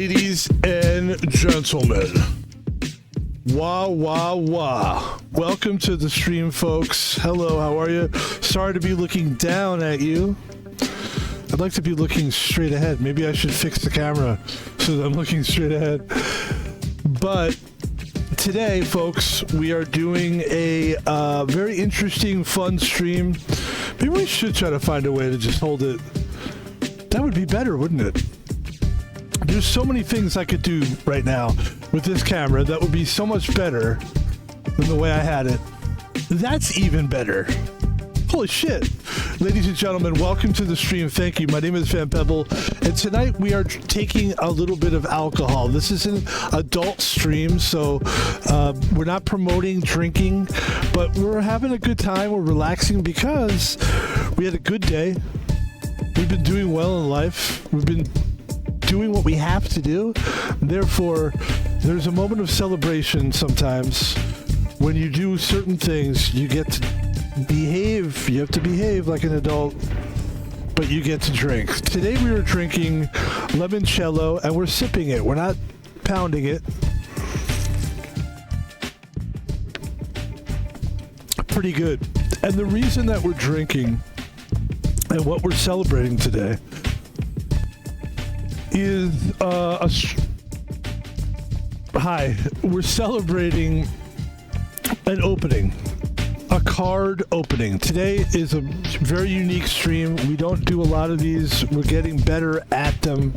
Ladies and gentlemen, wah. Welcome to the stream, folks. Hello, how are you? Sorry to be looking down at you. I'd like to be looking straight ahead. Maybe I should fix the camera so that I'm looking straight ahead. But today, folks, we are doing a very interesting, fun stream. Maybe we should try to find a way to just hold it. That would be better, wouldn't it? There's so many things I could do right now with this camera that would be so much better than the way I had it. That's even better. Holy shit. Ladies and gentlemen, welcome to the stream. Thank you. My name is Pebble, and tonight we are taking a little bit of alcohol. This is an adult stream, so we're not promoting drinking, but we're having a good time. We're relaxing because we had a good day. We've been doing well in life. We've been doing what we have to do. Therefore, there's a moment of celebration sometimes. When you do certain things, you get to behave. You have to behave like an adult, but you get to drink. Today we were drinking limoncello, and we're sipping it. We're not pounding it. Pretty good. And the reason that we're drinking and what we're celebrating today is we're celebrating an opening, a card opening. Today is a very unique stream. We don't do a lot of these. We're getting better at them,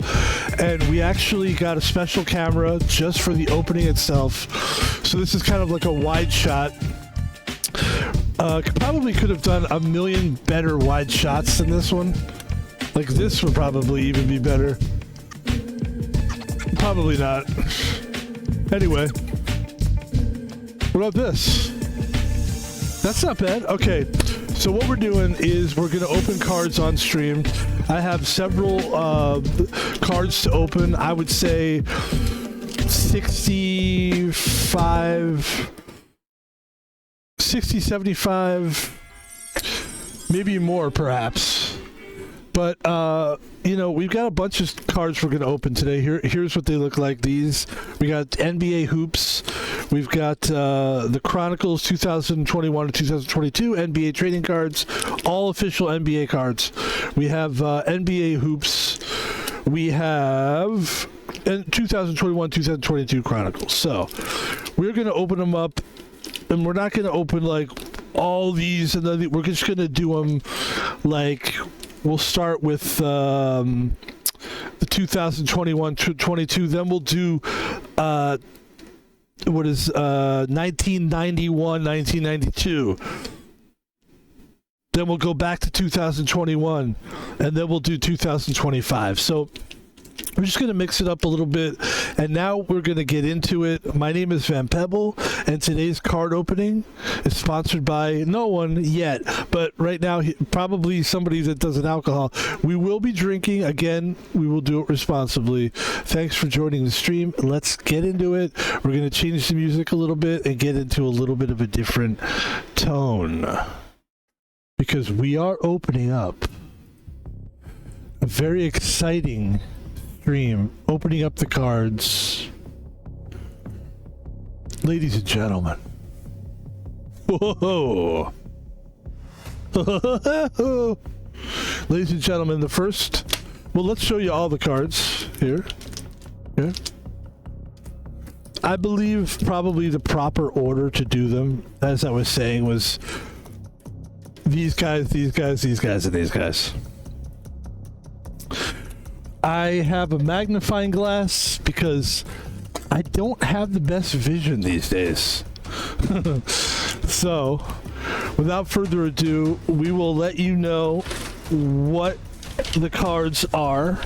and we actually got a special camera just for the opening itself. So this is kind of like a wide shot. Probably could have done a million better wide shots than this one. Like this would probably even be better. Probably not. Anyway, what about this? That's not bad. Okay, so what we're doing is we're going to open cards on stream. I have several cards to open. I would say 60, 75, maybe more perhaps. But, we've got a bunch of cards we're going to open today. Here's what they look like. These, we got NBA hoops. We've got the Chronicles 2021 to 2022 NBA trading cards, all official NBA cards. We have NBA hoops. We have 2021, 2022 Chronicles. So we're going to open them up, and we're not going to open like all these, and then we're just going to do them like... We'll start with the 2021-22. Then we'll do 1991, 1992. Then we'll go back to 2021, and then we'll do 2025. So we're just going to mix it up a little bit, and now we're going to get into it. My name is Pebble, and today's card opening is sponsored by no one yet, but right now, probably somebody that does an alcohol. We will be drinking. Again, we will do it responsibly. Thanks for joining the stream. Let's get into it. We're going to change the music a little bit and get into a little bit of a different tone, because we are opening up a very exciting stream, opening up the cards. Ladies and gentlemen. Whoa. Ladies and gentlemen, the first... Well, let's show you all the cards here. Yeah. I believe probably the proper order to do them, as I was saying, was these guys, these guys, these guys, and these guys. I have a magnifying glass because I don't have the best vision these days. So, without further ado, we will let you know what the cards are.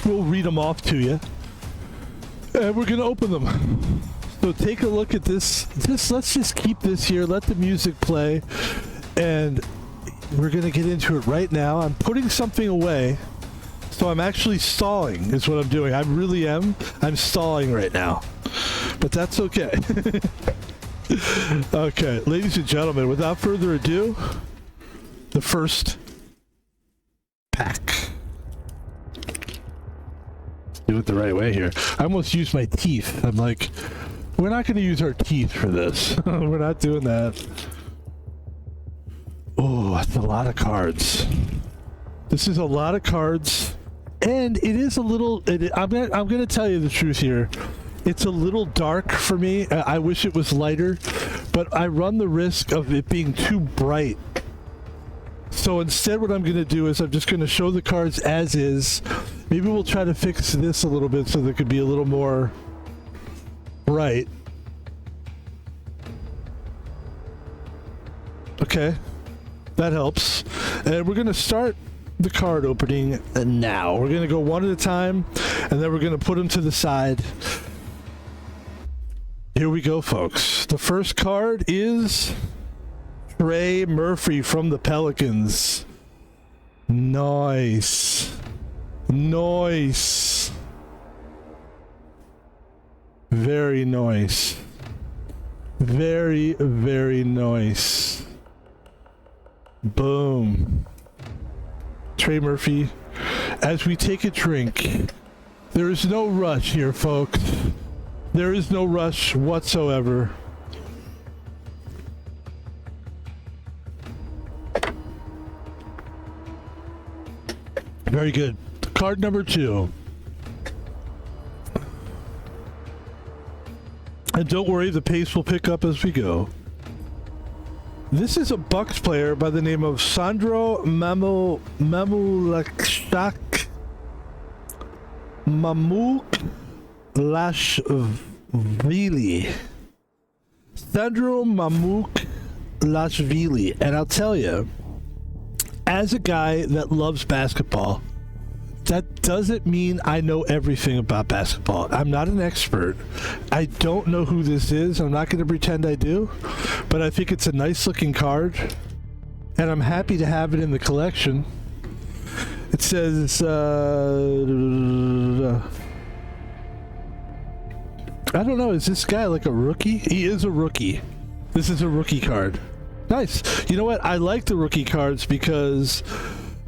We'll read them off to you, and we're going to open them. So take a look at this. Let's just keep this here. Let the music play, and we're going to get into it right now. I'm putting something away, so I'm actually stalling is what I'm doing. I really am. I'm stalling right now, but that's okay. Okay, ladies and gentlemen, without further ado, the first do it the right way here. I almost used my teeth. I'm like, we're not going to use our teeth for this. We're not doing that. Oh, that's a lot of cards. This is a lot of cards, and it is a little. I'm gonna tell you the truth here. It's a little dark for me. I wish it was lighter, but I run the risk of it being too bright. So instead, what I'm gonna do is I'm just gonna show the cards as is. Maybe we'll try to fix this a little bit so there could be a little more bright. Okay, that helps. And we're gonna start the card opening now. We're gonna go one at a time, and then we're gonna put them to the side. Here we go, folks. The first card is Trey Murphy from the Pelicans. Nice. Nice. Very nice. Very, very nice. Boom. Trey Murphy, as we take a drink. There is no rush here, folks. There is no rush whatsoever. Very good. Card number 2. And don't worry, the pace will pick up as we go. This is a Bucks player by the name of Sandro Mamouklashvili. Sandro Mamouklashvili. And I'll tell you, as a guy that loves basketball, that doesn't mean I know everything about basketball. I'm not an expert. I don't know who this is. I'm not going to pretend I do. But I think it's a nice looking card. And I'm happy to have it in the collection. It says, I don't know, is this guy like a rookie? He is a rookie. This is a rookie card. Nice. You know what? I like the rookie cards because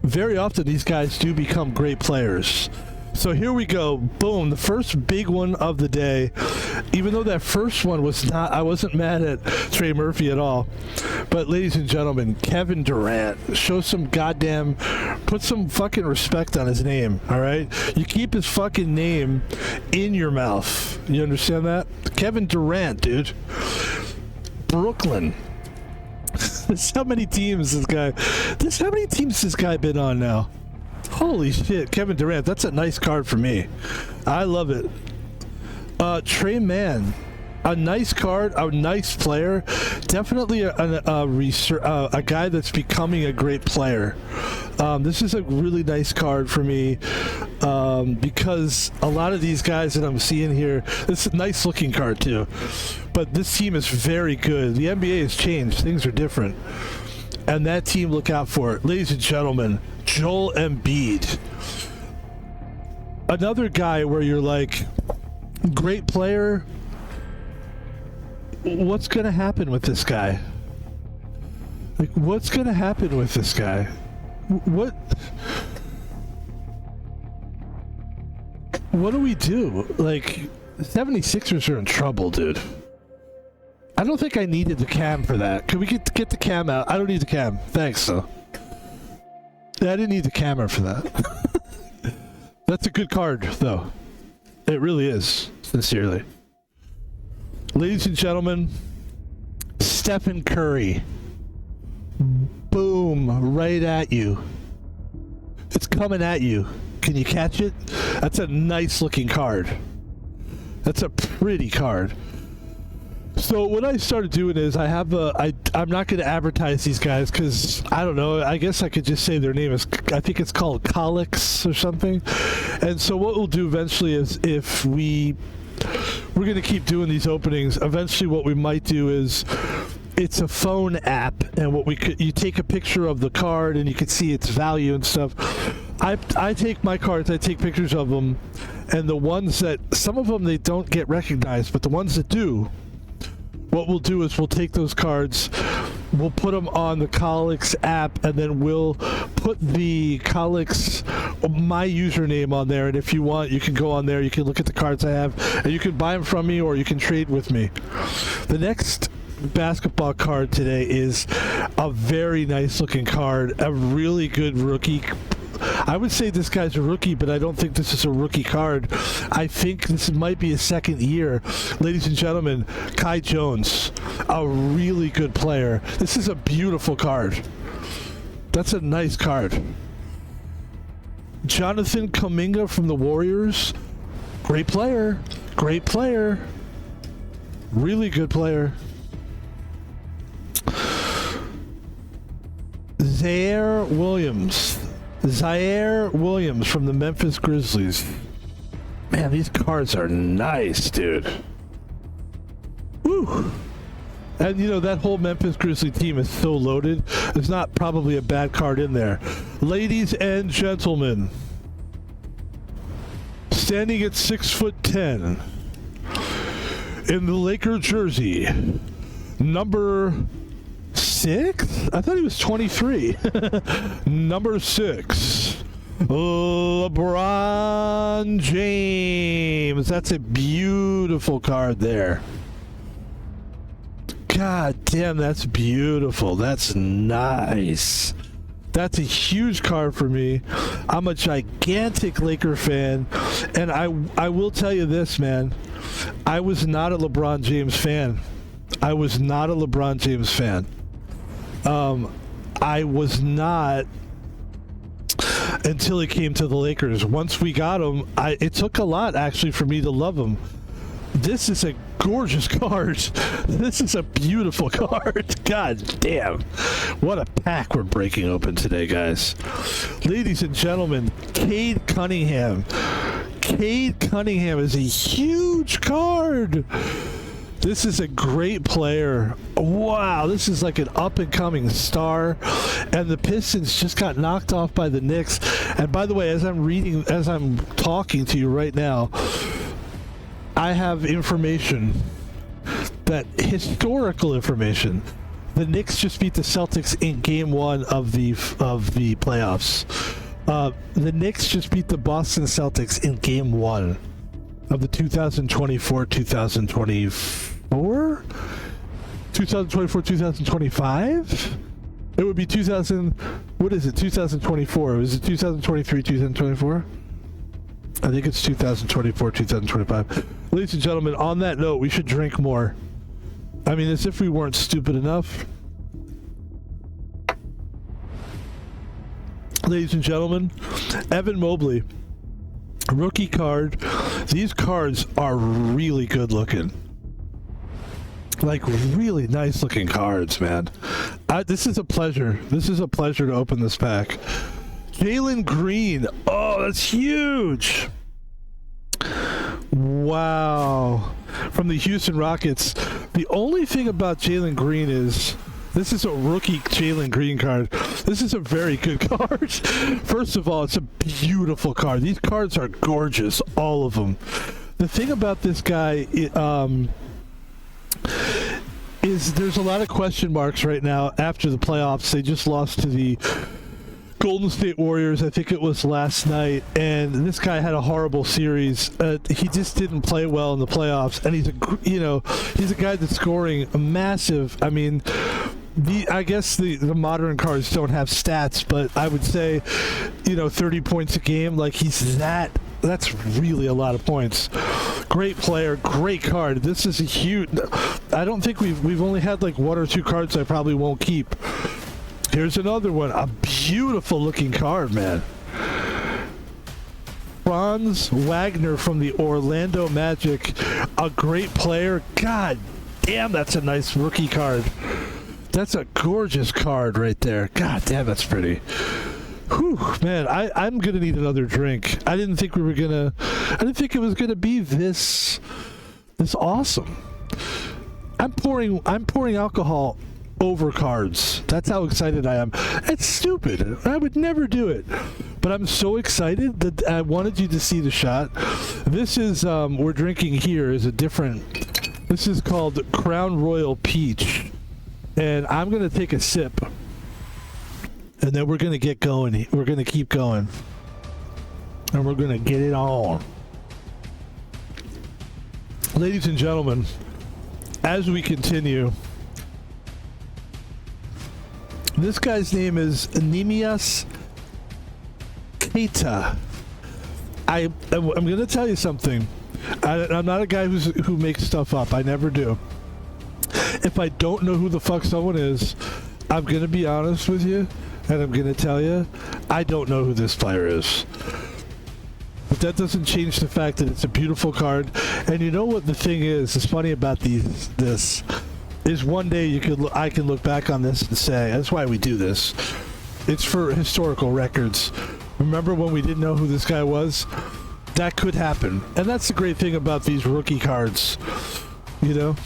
very often these guys do become great players. So here we go. Boom. The first big one of the day. Even though that first one was not, I wasn't mad at Trey Murphy at all. But ladies and gentlemen, Kevin Durant, show some goddamn, put some fucking respect on his name, all right? You keep his fucking name in your mouth. You understand that? Kevin Durant, dude. Brooklyn. How many teams this guy been on now? Holy shit, Kevin Durant, that's a nice card for me. I love it. Trey Mann, a nice card, a nice player, definitely a guy that's becoming a great player. This is a really nice card for me because a lot of these guys that I'm seeing here, it's a nice looking card too, but this team is very good. The NBA has changed, things are different, and that team, look out for it. Ladies and gentlemen, Joel Embiid, another guy where you're like, great player, what's gonna happen with this guy? Like, what's gonna happen with this guy? What do we do? Like, the 76ers are in trouble, dude. I don't think I needed the cam for that. Can we get the cam out? I don't need the cam. Thanks, though. Yeah, I didn't need the camera for that. That's a good card, though. It really is, sincerely. Ladies and gentlemen, Stephen Curry. Boom, right at you. It's coming at you. Can you catch it? That's a nice looking card. That's a pretty card. So what I started doing is I'm not going to advertise these guys because I don't know. I guess I could just say their name is, I think it's called Colix or something. And so what we'll do eventually is if we're going to keep doing these openings, eventually what we might do is it's a phone app, and you take a picture of the card and you can see its value and stuff. I take my cards, I take pictures of them, and the ones that, some of them they don't get recognized, but the ones that do, what we'll do is we'll take those cards, we'll put them on the Colix app, and then we'll put the Calix, my username on there, and if you want, you can go on there, you can look at the cards I have, and you can buy them from me or you can trade with me. The next basketball card today is a very nice looking card, a really good rookie. I would say this guy's a rookie, but I don't think this is a rookie card. I think this might be a second year. Ladies and gentlemen, Kai Jones, a really good player. This is a beautiful card. That's a nice card. Jonathan Kuminga from the Warriors, great player. Great player. Really good player. Zaire Williams from the Memphis Grizzlies. Man, these cards are nice, dude. Woo! And you know, that whole Memphis Grizzly team is so loaded. There's not probably a bad card in there. Ladies and gentlemen, standing at 6'10" in the Laker jersey, number 6? I thought he was 23. Number 6, LeBron James. That's a beautiful card there. God damn, that's beautiful. That's nice. That's a huge card for me. I'm a gigantic Laker fan, and I will tell you this, man. I was not a LeBron James fan. I was not until he came to the Lakers. Once we got him, it took a lot actually for me to love him. This is a gorgeous card. This is a beautiful card. God damn. What a pack we're breaking open today, guys. Ladies and gentlemen, Cade Cunningham. Cade Cunningham is a huge card. This is a great player. Wow, this is like an up-and-coming star. And the Pistons just got knocked off by the Knicks. And by the way, as I'm talking to you right now, I have information, that historical information. The Knicks just beat the Celtics in Game 1 of the playoffs. The Knicks just beat the Boston Celtics in Game 1 of the 2024? 2025? It would be 2024. Is it 2023, 2024? I think it's 2024, 2025. Ladies and gentlemen, on that note, we should drink more. I mean, as if we weren't stupid enough. Ladies and gentlemen, Evan Mobley, rookie card. These cards are really good looking. Like, really nice looking cards, man. This is a pleasure. This is a pleasure to open this pack. Jalen Green. Oh, that's huge. Wow. From the Houston Rockets. The only thing about Jalen Green is this is a rookie Jalen Green card. This is a very good card. First of all, it's a beautiful card. These cards are gorgeous, all of them. The thing about this guy is there's a lot of question marks right now after the playoffs. They just lost to the Golden State Warriors, I think it was last night, and this guy had a horrible series. He just didn't play well in the playoffs, and he's a guy that's scoring a massive. I mean, I guess the modern cards don't have stats, but I would say, 30 points a game. Like that's really a lot of points. Great player, great card. This is a huge. I don't think we've only had like one or two cards I probably won't keep. Here's another one. A beautiful looking card, man. Franz Wagner from the Orlando Magic. A great player. God damn, that's a nice rookie card. That's a gorgeous card right there. God damn, that's pretty. Whew, man, I'm gonna need another drink. I didn't think it was gonna be this awesome. I'm pouring alcohol over cards. That's how excited I am. It's stupid. I would never do it. But I'm so excited that I wanted you to see the shot. This is, we're drinking here is a different, this is called Crown Royal Peach. And I'm going to take a sip. And then we're going to get going. We're going to keep going. And we're going to get it on. Ladies and gentlemen, as we continue, this guy's name is Nemias Keita. I'm going to tell you something. I'm not a guy who makes stuff up. I never do. If I don't know who the fuck someone is, I'm going to be honest with you, and I'm going to tell you, I don't know who this player is. But that doesn't change the fact that it's a beautiful card. And you know what the thing is funny about this is one day I can look back on this and say, that's why we do this. It's for historical records. Remember when we didn't know who this guy was? That could happen. And that's the great thing about these rookie cards. You know?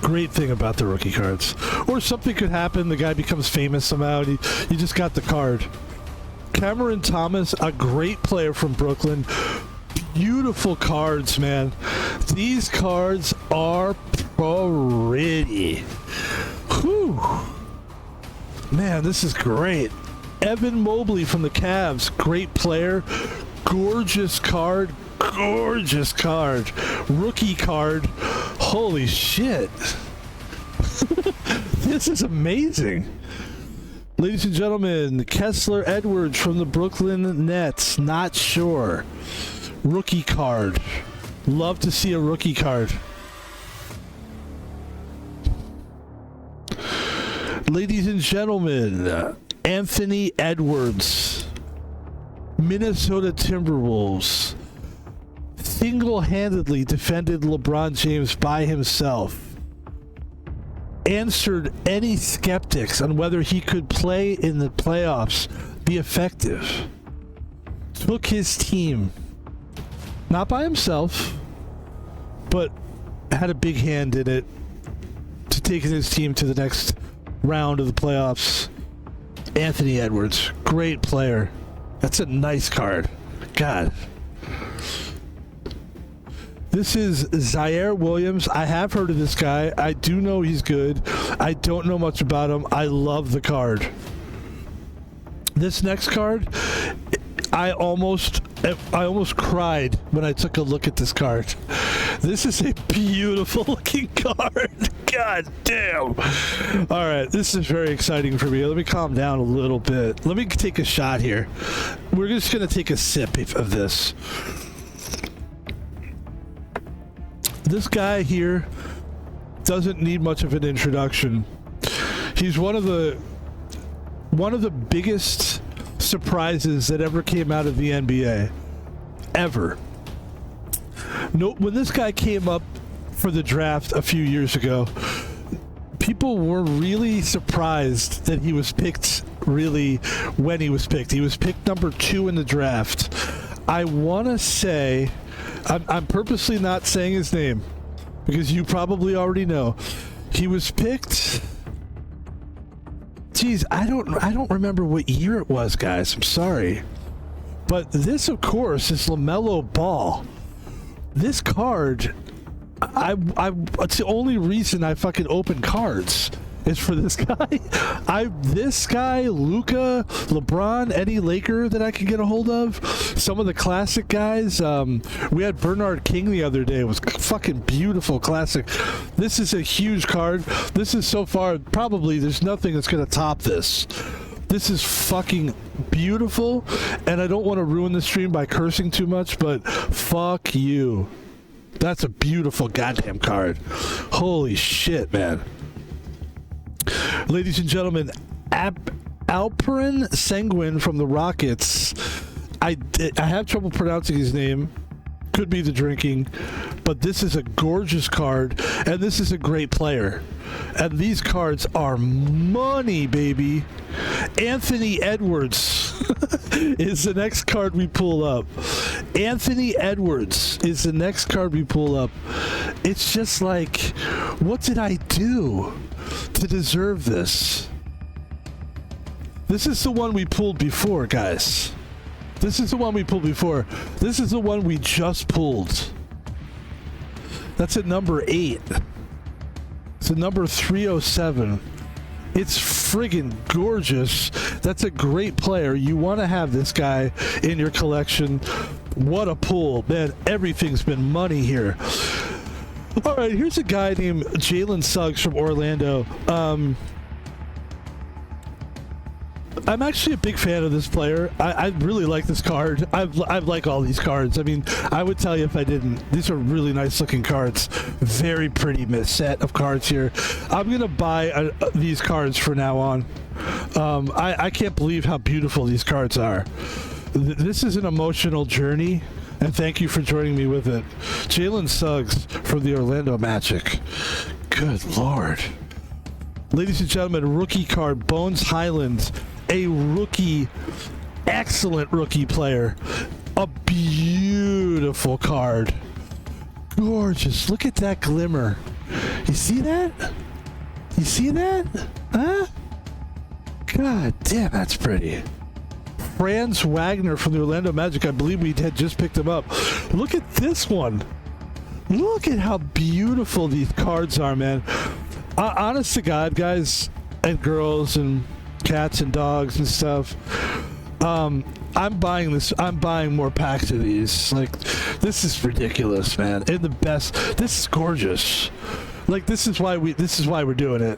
Great thing about the rookie cards. Or something could happen, the guy becomes famous somehow, and you just got the card. Cameron Thomas, a great player from Brooklyn. Beautiful cards, man. These cards are pretty. Whew. Man, this is great. Evan Mobley from the Cavs, great player. Gorgeous card. Gorgeous card. Rookie card. Holy shit. This is amazing. Ladies and gentlemen, Kessler Edwards from the Brooklyn Nets. Not sure. Rookie card. Love to see a rookie card. Ladies and gentlemen, Anthony Edwards, Minnesota Timberwolves, single-handedly defended LeBron James by himself, answered any skeptics on whether he could play in the playoffs, be effective, took his team, not by himself, but had a big hand in it, to taking his team to the next round of the playoffs. Anthony Edwards, great player. That's a nice card. God. This is Zaire Williams. I have heard of this guy. I do know he's good. I don't know much about him. I love the card. This next card, I almost cried when I took a look at this card. This is a beautiful looking card. God damn. All right, this is very exciting for me. Let me calm down a little bit. Let me take a shot here. We're just going to take a sip of this. This guy here doesn't need much of an introduction. He's one of the biggest surprises that ever came out of the NBA. Ever. No, when this guy came up for the draft a few years ago, people were really surprised that he was picked really when he was picked. He was picked number 2 in the draft. I want to say, I'm purposely not saying his name because you probably already know. He was picked. Geez, I don't remember what year it was, guys. I'm sorry. But this, of course, is Lamelo Ball. This card, it's the only reason I fucking open cards is for this guy. This guy, Luka, LeBron, any Laker that I can get a hold of. Some of the classic guys. We had Bernard King the other day. It was fucking beautiful, classic. This is a huge card. This is so far, probably there's nothing that's going to top this. This is fucking beautiful, and I don't want to ruin the stream by cursing too much, but fuck you. That's a beautiful goddamn card. Holy shit, man. Ladies and gentlemen, Alperen Sengun from the Rockets. I have trouble pronouncing his name. Could be the drinking, but this is a gorgeous card, and this is a great player. And these cards are money, baby. Anthony Edwards is the next card we pull up. Anthony Edwards is the next card we pull up. It's just like, what did I do to deserve this? This is the one we pulled before, guys. This is the one we pulled before. This is the one we just pulled. That's at number 8. It's at number 307. It's friggin' gorgeous. That's a great player. You want to have this guy in your collection. What a pull. Man, everything's been money here. All right, here's a guy named Jalen Suggs from Orlando. I'm actually a big fan of this player. I really like this card. I like all these cards. I mean, I would tell you if I didn't. These are really nice looking cards. Very pretty set of cards here. I'm going to buy these cards from now on. I can't believe how beautiful these cards are. This is an emotional journey, and thank you for joining me with it. Jalen Suggs from the Orlando Magic. Good Lord. Ladies and gentlemen, rookie card, Bones Highlands. A rookie, excellent rookie player. A beautiful card. Gorgeous. Look at that glimmer. You see that? You see that? Huh? God damn, that's pretty. Franz Wagner from the Orlando Magic. I believe we had just picked him up. Look at this one. Look at how beautiful these cards are, man. Honest to God, guys and girls and cats and dogs and stuff, I'm buying this. I'm buying more packs of these. Like, this is ridiculous, man. And the best. This is gorgeous. Like, this is why we're doing it,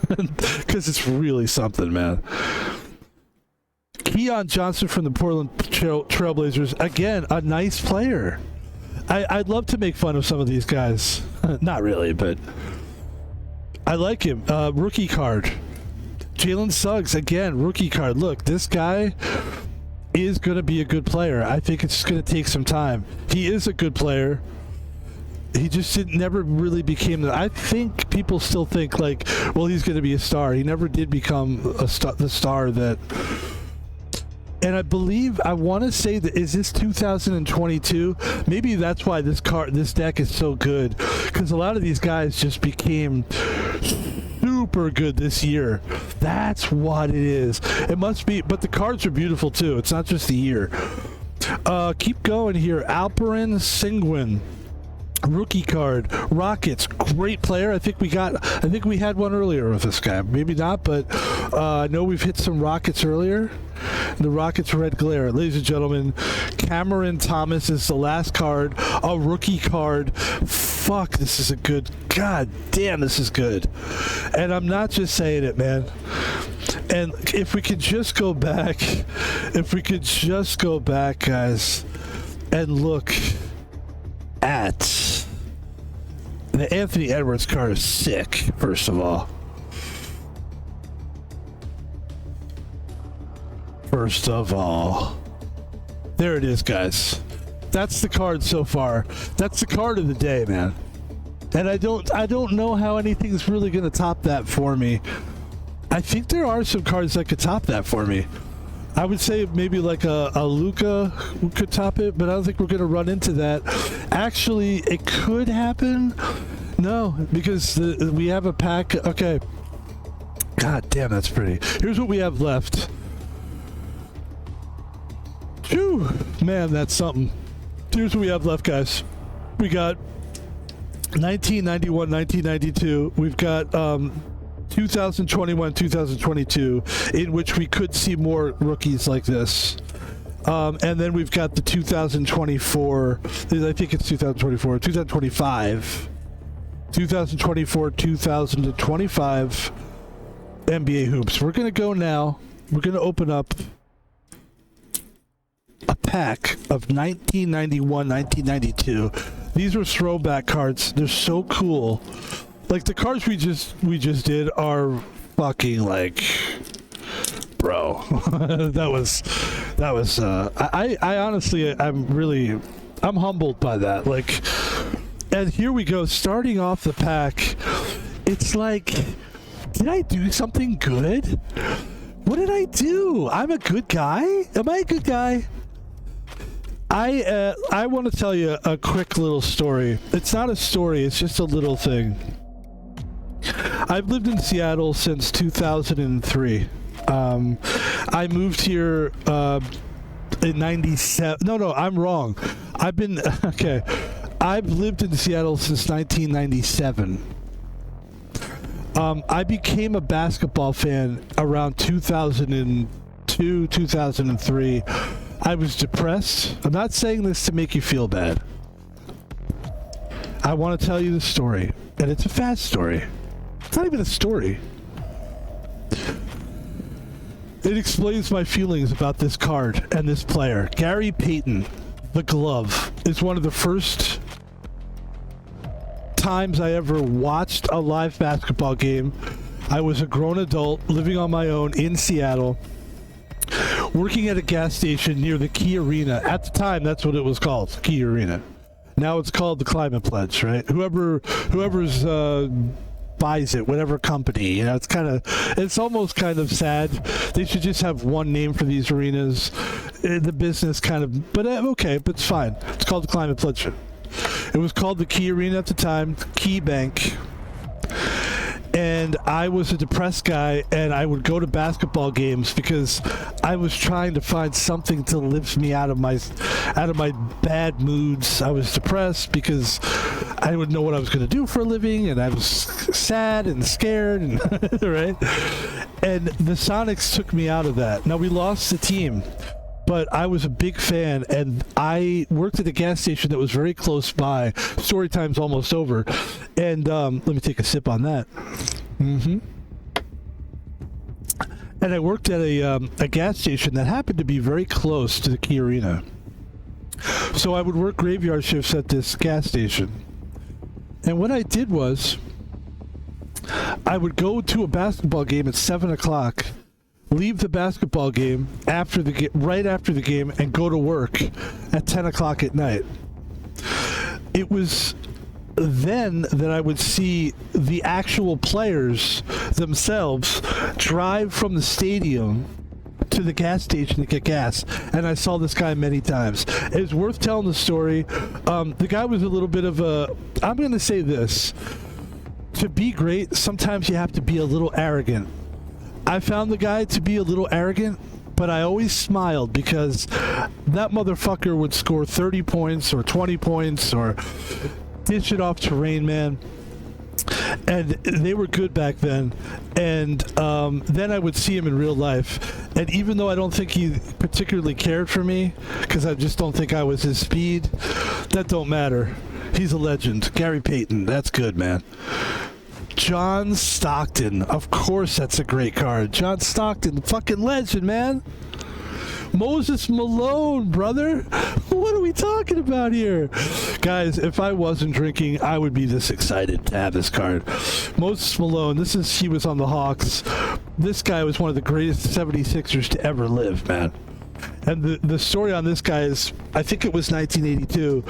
because it's really something, man. Keon Johnson from the Portland Trailblazers. Again, a nice player. I'd love to make fun of some of these guys. Not really, but I like him. Rookie card. Jalen Suggs, again, rookie card. Look, this guy is going to be a good player. I think it's just going to take some time. He is a good player. He just never really became I think people still think, like, well, he's going to be a star. He never did become the star that... And I believe, I want to say that, is this 2022? Maybe that's why this deck is so good, because a lot of these guys just became super good this year. That's what it is. It must be, but the cards are beautiful too. It's not just the year. Keep going here. Alperen Sengun. Rookie card, Rockets, great player. I think we had one earlier with this guy. Maybe not, but I know we've hit some Rockets earlier. The Rockets red glare. Ladies and gentlemen, Cameron Thomas is the last card, a rookie card. Fuck, this is a good, god damn, this is good. And I'm not just saying it, man. And if we could just go back, guys, and look at the Anthony Edwards card is sick, first of all. There it is, guys. That's the card so far. That's the card of the day, man. And I don't know how anything's really going to top that for me. I think there are some cards that could top that for me. I would say maybe like a Luka could top it, but I don't think we're going to run into that. Actually, it could happen. No, because we have a pack. Okay. God damn, that's pretty. Here's what we have left. Phew. Man, that's something. Here's what we have left, guys. We got 1991, 1992. We've got 2021, 2022, in which we could see more rookies like this. And then we've got the 2024, I think it's 2024, 2025, 2025 NBA hoops. We're going to go now. We're going to open up a pack of 1991, 1992. These are throwback cards. They're so cool. Like, the cards we just did are fucking, like, bro. that was I honestly, I'm humbled by that. Like, and here we go, starting off the pack. It's like, did I do something good? What did I do? I'm a good guy? Am I a good guy? I want to tell you a quick little story. It's not a story, it's just a little thing. I've lived in Seattle since 2003. I moved here in 97. No, I'm wrong. I've lived in Seattle since 1997. I became a basketball fan around 2002, 2003. I was depressed. I'm not saying this to make you feel bad. I want to tell you the story, and it's a fast story. It's not even a story. It explains my feelings about this card and this player. Gary Payton, the glove, is one of the first times I ever watched a live basketball game. I was a grown adult living on my own in Seattle, working at a gas station near the Key Arena. At the time, that's what it was called, Key Arena. Now it's called the Climate Pledge, right? Whoever's buys it, whatever company, you know, it's almost kind of sad. They should just have one name for these arenas. The business kind of, but okay, but it's fine. It's called the Climate Pledge. It was called the Key Arena at the time, Key Bank. And I was a depressed guy, and I would go to basketball games because I was trying to find something to lift me out of my bad moods. I was depressed because I didn't know what I was going to do for a living, and I was sad and scared, and right? And the Sonics took me out of that. Now, we lost the team, but I was a big fan, and I worked at a gas station that was very close by. Story time's almost over. And let me take a sip on that. And I worked at a gas station that happened to be very close to the Key Arena. So I would work graveyard shifts at this gas station. And what I did was, I would go to a basketball game at 7 o'clock, leave the basketball game right after the game, and go to work at 10 o'clock at night. It was then that I would see the actual players themselves drive from the stadium to the gas station to get gas, and I saw this guy many times. It's worth telling the story. The guy was a little bit of I'm going to say this. To be great, sometimes you have to be a little arrogant. I found the guy to be a little arrogant, but I always smiled because that motherfucker would score 30 points or 20 points or dish it off to Rain Man. And they were good back then. And then I would see him in real life. And even though I don't think he particularly cared for me, because I just don't think I was his speed, that don't matter. He's a legend. Gary Payton, that's good, man. John Stockton, of course that's a great card. John Stockton, fucking legend, man. Moses Malone, brother. What are we talking about here? Guys, if I wasn't drinking, I would be this excited to have this card. Moses Malone, he was on the Hawks. This guy was one of the greatest 76ers to ever live, man. And the story on this guy is, I think it was 1982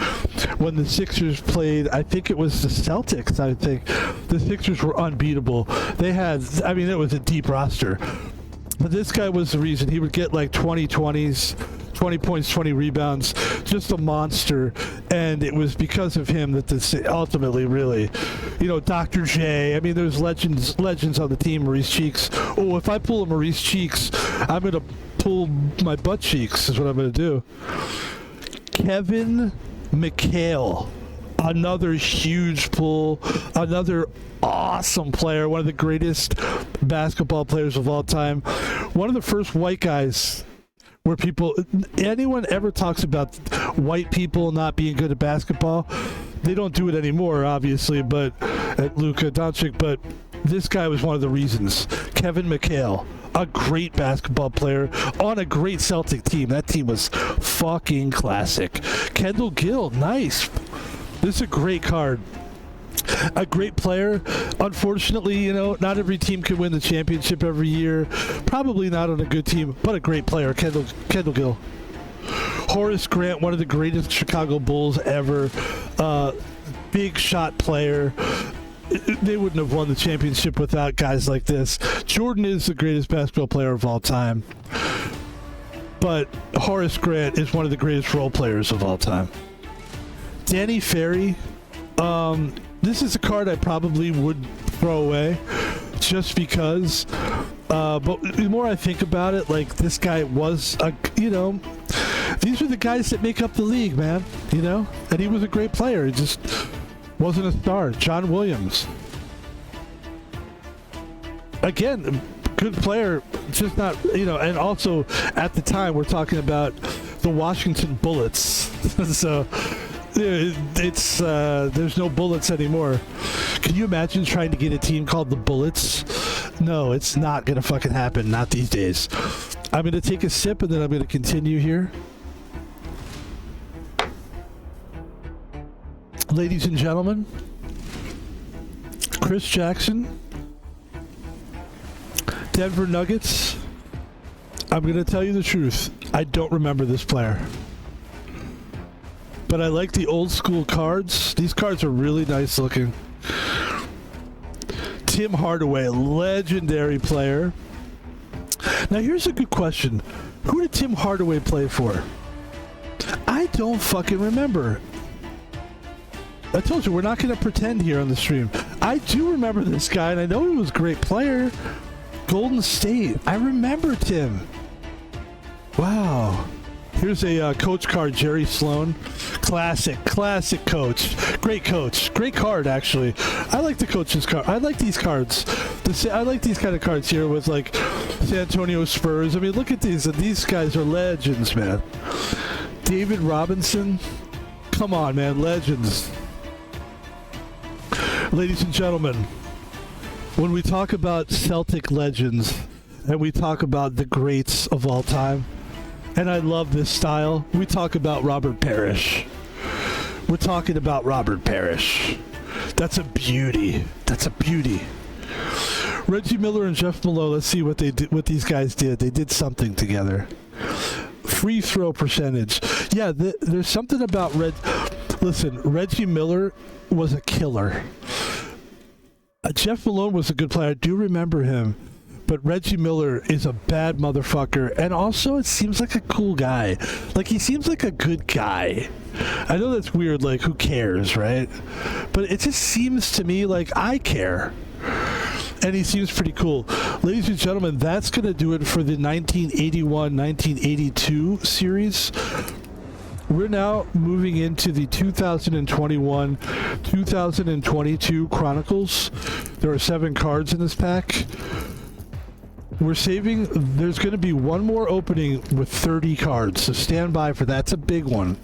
when the Sixers played, I think it was the Celtics, I think. The Sixers were unbeatable. It was a deep roster. But this guy was the reason. He would get like 20 points, 20 rebounds, just a monster. And it was because of him that this ultimately really, Dr. J. There's legends on the team, Maurice Cheeks. Oh, if I pull a Maurice Cheeks, I'm going to pull my butt cheeks is what I'm going to do. Kevin McHale. Another huge pull, another awesome player, one of the greatest basketball players of all time. One of the first white guys where anyone ever talks about white people not being good at basketball, they don't do it anymore, obviously, but at Luka Doncic, but this guy was one of the reasons. Kevin McHale, a great basketball player on a great Celtic team. That team was fucking classic. Kendall Gill, nice. This is a great card. A great player. Unfortunately, not every team can win the championship every year. Probably not on a good team, but a great player. Kendall Gill. Horace Grant, one of the greatest Chicago Bulls ever. Big shot player. They wouldn't have won the championship without guys like this. Jordan is the greatest basketball player of all time. But Horace Grant is one of the greatest role players of all time. Danny Ferry, this is a card I probably would throw away just because, but the more I think about it, this guy was these are the guys that make up the league, man, and he was a great player. He just wasn't a star. John Williams. again, good player, just not, and also at the time we're talking about the Washington Bullets. So it's there's no Bullets anymore. Can you imagine trying to get a team called the Bullets? No, it's not gonna fucking happen. Not these days. I'm gonna take a sip and then I'm gonna continue here. Ladies and gentlemen, Chris Jackson, Denver Nuggets. I'm going to tell you the truth. I don't remember this player. But I like the old school cards. These cards are really nice looking. Tim Hardaway, legendary player. Now here's a good question. Who did Tim Hardaway play for? I don't fucking remember. I told you, we're not going to pretend here on the stream. I do remember this guy, and I know he was a great player. Golden State. I remember Tim. Wow. Here's a coach card, Jerry Sloan. Classic coach. Great coach. Great card, actually. I like the coach's card. I like these cards. I like these kind of cards here with, like, San Antonio Spurs. I mean, look at these. These guys are legends, man. David Robinson. Come on, man. Legends. Ladies and gentlemen, when we talk about Celtic legends and we talk about the greats of all time, and I love this style, we talk about Robert Parrish. We're talking about Robert Parrish. That's a beauty. That's a beauty. Reggie Miller and Jeff Malone, let's see what they did, what these guys did. They did something together. Free throw percentage. Yeah, there's something about Listen, Reggie Miller was a killer. Jeff Malone was a good player. I do remember him. But Reggie Miller is a bad motherfucker. And also, it seems like a cool guy. Like, he seems like a good guy. I know that's weird, like, who cares, right? But it just seems to me like I care. And he seems pretty cool. Ladies and gentlemen, that's going to do it for the 1981-1982 series. We're now moving into the 2021-2022 Chronicles. There are 7 cards in this pack. We're saving, there's going to be one more opening with 30 cards, so stand by for that. It's a big one.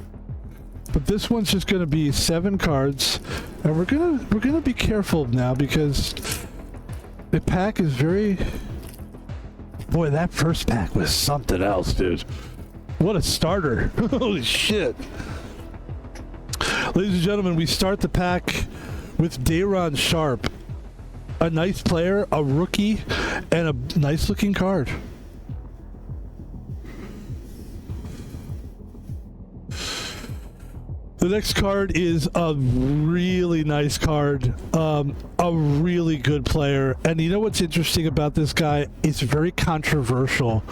But this one's just going to be 7 cards, and we're gonna be careful now because the pack is very... Boy, that first pack was something else, dude. What a starter. Holy shit. Ladies and gentlemen, we start the pack with Day'Ron Sharpe. A nice player, a rookie, and a nice looking card. The next card is a really nice card, a really good player. And you know what's interesting about this guy? It's very controversial.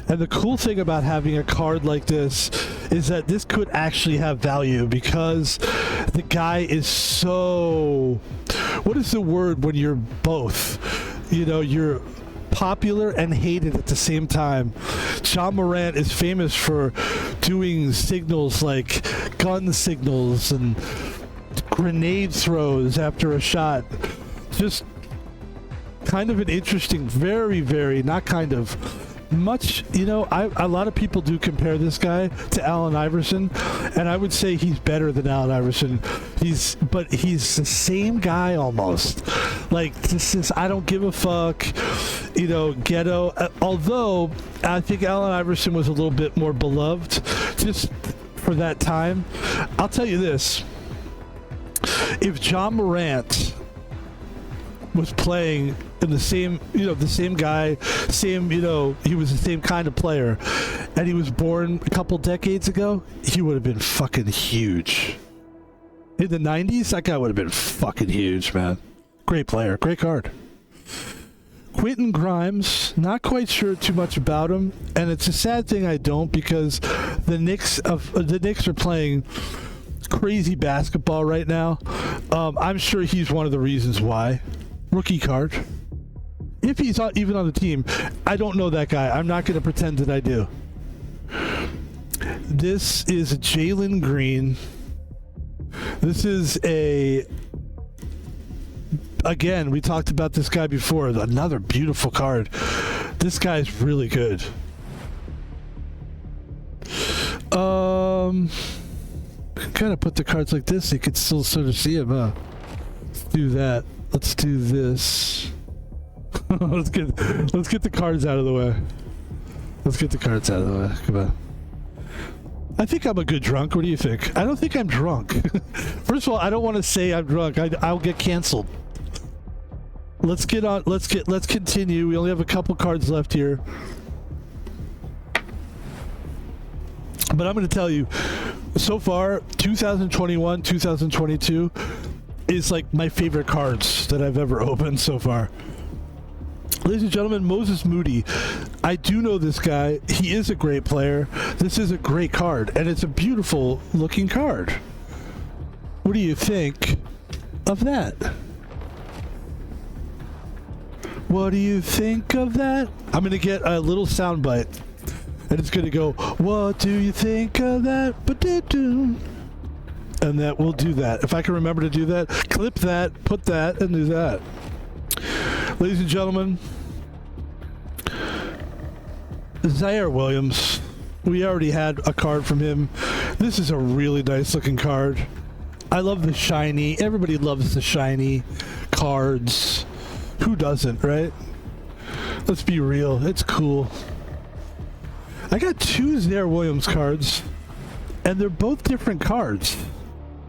And the cool thing about having a card like this is that this could actually have value because the guy is so... What is the word when you're both? You know, you're popular and hated at the same time. John Morant is famous for doing signals like gun signals and grenade throws after a shot. Just kind of an interesting, very, very, not kind of, much, you know, a lot of people do compare this guy to Allen Iverson, and I would say he's better than Allen Iverson. But he's the same guy almost. Like, this is, I don't give a fuck, you know, ghetto. Although, I think Allen Iverson was a little bit more beloved just for that time. I'll tell you this. If John Morant was playing in the same, you know, the same guy, same, you know, he was the same kind of player, and he was born a couple decades ago, he would have been fucking huge. In the 90s, that guy would have been fucking huge, man. Great player, great card. Quentin Grimes, not quite sure too much about him, and it's a sad thing I don't, because the Knicks are playing crazy basketball right now. I'm sure he's one of the reasons why. Rookie card. If he's not even on the team, I don't know that guy. I'm not going to pretend that I do. This is Jalen Green. This is again, we talked about this guy before. Another beautiful card. This guy's really good. Kind of put the cards like this so you could still sort of see them, huh? Let's do that. Let's do this. let's get the cards out of the way. Let's get the cards out of the way. Come on. I think I'm a good drunk. What do you think? I don't think I'm drunk. First of all, I don't want to say I'm drunk. I'll get canceled. Let's get on. Let's continue. We only have a couple cards left here. But I'm going to tell you, so far, 2021, 2022 is like my favorite cards that I've ever opened so far. Ladies and gentlemen, Moses Moody. I do know this guy. He is a great player. This is a great card, and it's a beautiful looking card. What do you think of that? What do you think of that? I'm going to get a little soundbite, and it's going to go, what do you think of that? Ba-da-doo. And that we'll do that. If I can remember to do that, clip that, put that, and do that. Ladies and gentlemen, Zaire Williams. We already had a card from him. This is a really nice looking card. I love the shiny. Everybody loves the shiny cards. Who doesn't, right? Let's be real. It's cool. I got two Zaire Williams cards, and they're both different cards.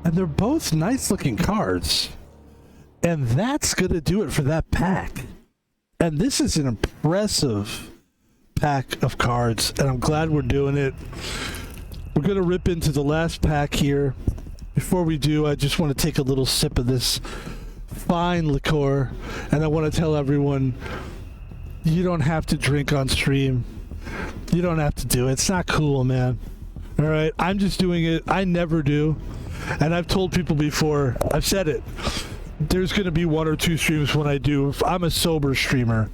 And they're both nice looking cards. And that's going to do it for that pack. And this is an impressive pack of cards, and I'm glad we're doing it. We're going to rip into the last pack here. Before we do, I just want to take a little sip of this fine liqueur, and I want to tell everyone, you don't have to drink on stream. You don't have to do it. It's not cool, man. All right? I'm just doing it. I never do. And I've told people before, I've said it, there's going to be one or two streams when I do. I'm a sober streamer.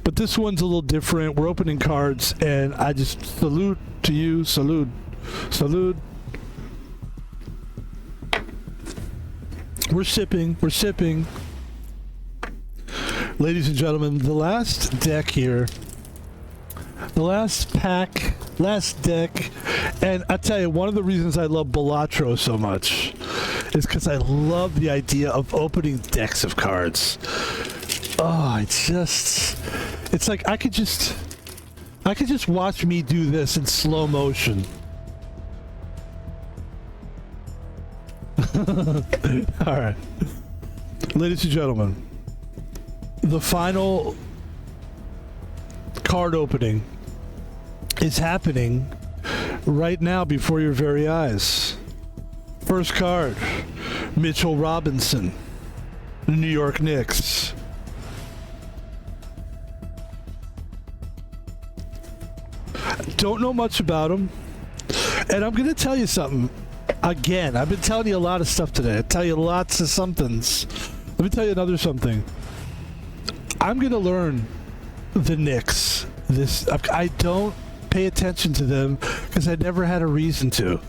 But this one's a little different. We're opening cards, and I just salute to you. Salute. Salute. We're sipping. We're sipping. Ladies and gentlemen, the last deck here. The last pack, last deck. And I tell you, one of the reasons I love Balatro so much is because I love the idea of opening decks of cards. Oh, it's like I could just watch me do this in slow motion. All right. Ladies and gentlemen, the final card opening is happening right now before your very eyes. First card, Mitchell Robinson, New York Knicks. Don't know much about him, and I'm going to tell you something. Again, I've been telling you a lot of stuff today. I tell you lots of somethings. Let me tell you another something. I'm going to learn the Knicks. I don't pay attention to them because I never had a reason to.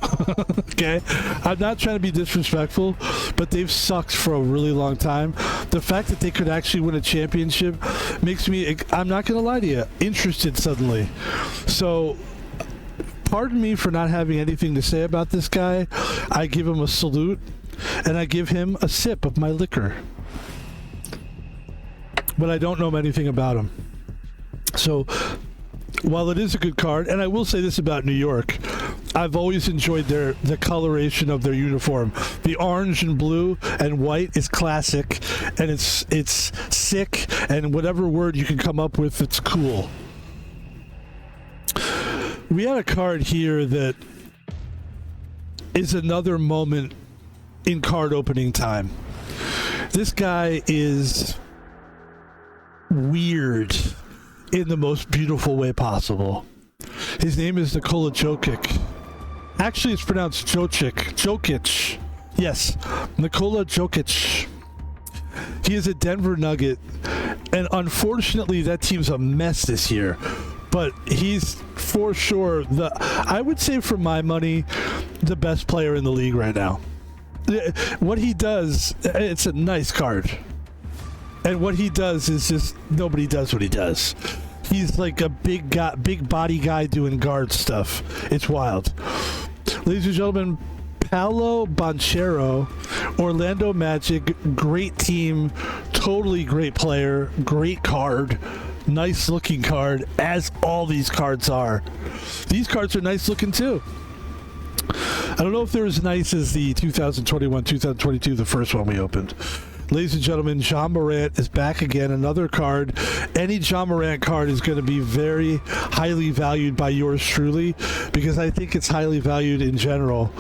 Okay? I'm not trying to be disrespectful, but they've sucked for a really long time. The fact that they could actually win a championship makes me, I'm not going to lie to you, interested suddenly. So, pardon me for not having anything to say about this guy. I give him a salute, and I give him a sip of my liquor. But I don't know anything about him. So, while it is a good card, and I will say this about New York, I've always enjoyed the coloration of their uniform. The orange and blue and white is classic, and it's sick, and whatever word you can come up with, it's cool. We had a card here that is another moment in card opening time. This guy is weird in the most beautiful way possible. His name is Nikola Jokic. Actually, it's pronounced Jokic. Yes, Nikola Jokic. He is a Denver Nugget, and unfortunately, that team's a mess this year. But he's for sure I would say for my money, the best player in the league right now. what he does, it's a nice card. And what he does is just nobody does what he does. He's like a big guy, big body guy doing guard stuff. It's wild. Ladies and gentlemen, Paolo Banchero, Orlando Magic, great team, totally great player, great card, nice looking card, as all these cards are. These cards are nice looking too. I don't know if they're as nice as the 2021-2022, the first one we opened. Ladies and gentlemen, John Morant is back again. Another card. Any John Morant card is going to be very highly valued by yours truly, because I think it's highly valued in general.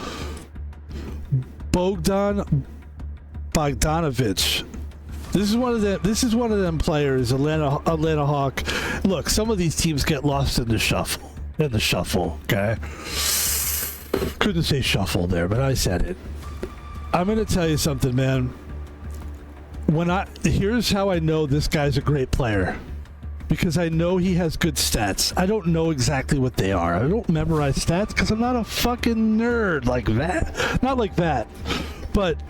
Bogdan Bogdanovic. This is one of them players, Atlanta Hawk. Look, some of these teams get lost in the shuffle. Okay? Couldn't say shuffle there, but I said it. I'm going to tell you something, man. Here's how I know this guy's a great player, because I know he has good stats. I don't know exactly what they are. I don't memorize stats because I'm not a fucking nerd like that. Not like that. But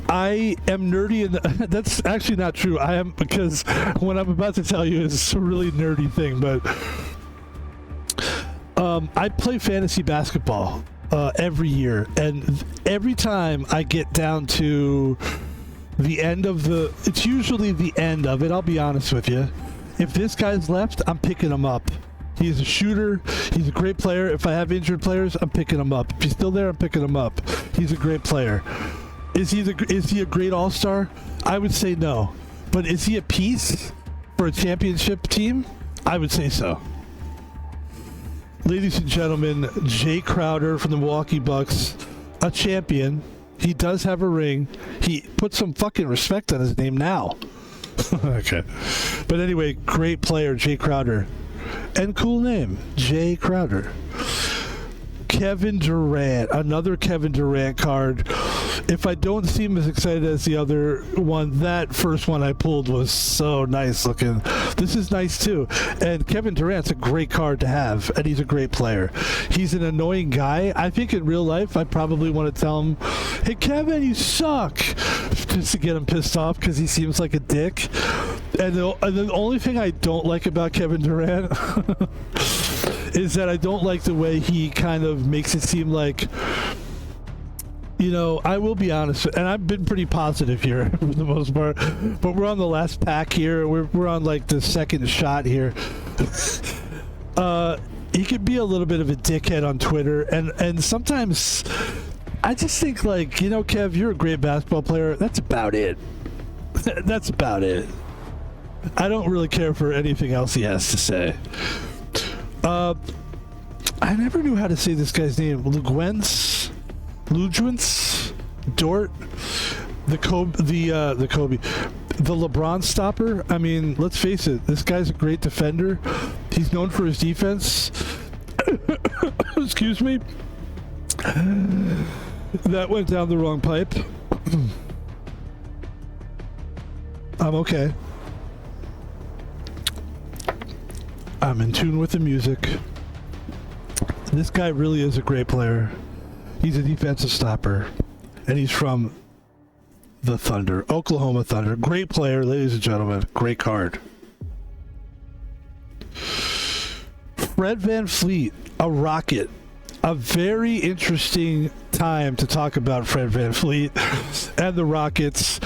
I am nerdy, and that's actually not true. I am, because what I'm about to tell you is a really nerdy thing. But I play fantasy basketball every year, and every time I get down to the end of it's usually the end of it, I'll be honest with you. If this guy's left, I'm picking him up. He's a shooter. He's a great player. If I have injured players, I'm picking him up. If he's still there, I'm picking him up. He's a great player. Is he a great all-star? I would say no. But is he a piece for a championship team? I would say so. Ladies and gentlemen, Jay Crowder from the Milwaukee Bucks, a champion. He does have a ring. He put some fucking respect on his name now. Okay. But anyway, great player, Jay Crowder. And cool name, Jay Crowder. Kevin Durant, another Kevin Durant card. If I don't seem as excited as the other one, that first one I pulled was so nice looking. This is nice too. And Kevin Durant's a great card to have, and he's a great player. He's an annoying guy. I think in real life, I probably want to tell him, hey, Kevin, you suck, just to get him pissed off because he seems like a dick. And the only thing I don't like about Kevin Durant is that I don't like the way he kind of makes it seem like, you know, I will be honest, and I've been pretty positive here for the most part, but we're on the last pack here. We're on like the second shot here. He could be a little bit of a dickhead on Twitter, and sometimes I just think, like, you know, Kev, you're a great basketball player. That's about it. That's about it. I don't really care for anything else he has to say. I never knew how to say this guy's name. Ludwins Dort, the LeBron stopper. I mean, let's face it, this guy's a great defender. He's known for his defense. Excuse me. That went down the wrong pipe. I'm okay. I'm in tune with the music. This guy really is a great player. He's a defensive stopper, and he's from the Thunder, Oklahoma Thunder. Great player, ladies and gentlemen. Great card. Fred VanVleet, a Rocket. A very interesting time to talk about Fred VanVleet and the Rockets.